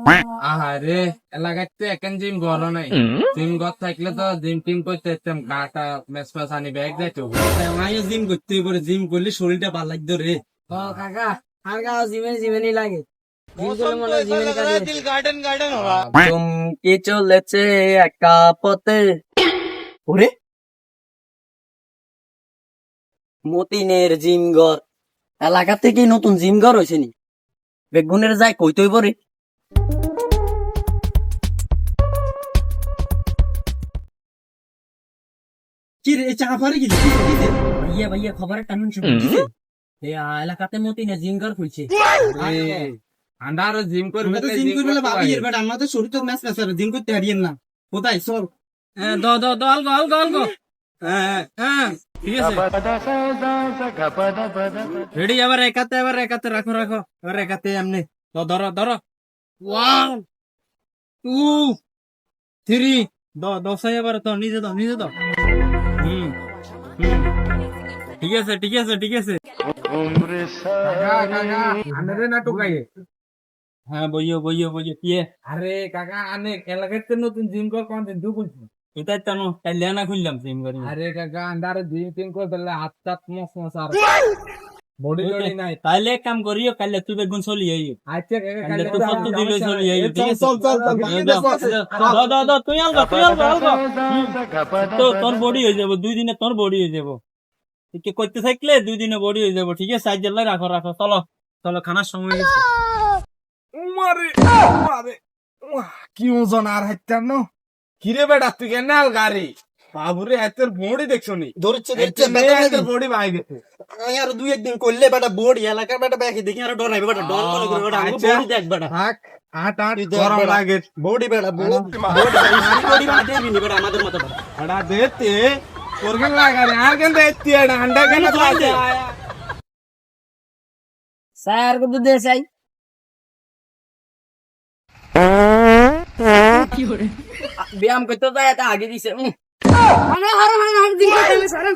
আহারে এলাকায় তো এখন জিম ঘর নাই, জিম ঘর থাকলে তো জিম টিম করতে যেতাম, গাটা মেস মেস আনি ব্যাগ যাইতো। আমিও জিম করতে পারে, জিম করলে শরীরটা ভালো লাগতো রে। কাকা আর গা জিমেনি লাগে, জিম করলে মনে হয় জিমেনি কাজে। চমকে চলেছে একা পথে। ওরে মতিনের জিম ঘর, এলাকা থেকে নতুন জিম ঘর হয়েছে নি? বেগুনের যায় কইতই পরে। কি রে চা পারে কি ভাইয়া ভাইয়া খবরের টানুন শুনছে এই এলাকাতে মতিনের জিম ঘর খুলছে। আন্ডারও জিম করবে, জিম করবে ভাবি এর বাট আমরা তো শরীর তো ম্যাচ ম্যাচ আর জিম করতে হারিয়েন না। কোথায় চল ঠিক আছে রেডি। এবার একাতে রাখো এবার একাতে এমনি তো ধরো 1 2 3 দশ এবার তো নিজে দাও। হুম হুম ঠিক আছে কাকা না টুকাইয়ে। হ্যাঁ বইও কি আরে কাকা আনে এলাকাতে নতুন জিম কর কোন দিন দুপুর এটাই তো কাইলে না খুললাম জিম করি। আরে কাকা আন্ডারে জিম টিম করে দিলে হাত টাত মস আর বডি টডি নাই, তাইলে এক কাম করিও কাইলে তুই বেগুন চলি আইও। আচ্ছা কাকা কাইলে তুই কত দিল চলি আইও। ঠিক আছে চল দাও তুই আলগা তো তোর বডি হয়ে যাব 2 দিনে, তোর বডি হয়ে যাব। ঠিক করতে থাকলে 2 দিনে বডি হয়ে যাব। ঠিক আছে সাইজ লাই রাখো চলো খানার সময় হয়েছে। মারে কি ওজন আর হাইতাম ন কিরে বেটা তুই কেন আল গাড়ি বাবুরে হাতের বডি দেখছো নি ধরছে বডি ভাই গেছে। আর দুই একদিন করলে বেটা বডি এলাকার বেটা ব্যাকে দেখি আর ডরাইবে বেটা ডর মনে করে বেটা আমি বডি দেখ বেটা থাক আট গরম লাগে বডি বেটা বডি বাদে বিনি বেটা আমাদের মতো বেটা আড়া দেতে কোরগন লাগারে আর কেন দেতি আড়া আন্ডা কেন খাইতে স্যার কত দে চাই ব্যায়াম করতে যায় তা আগে দিছে মানে হার জিম করতে স্যার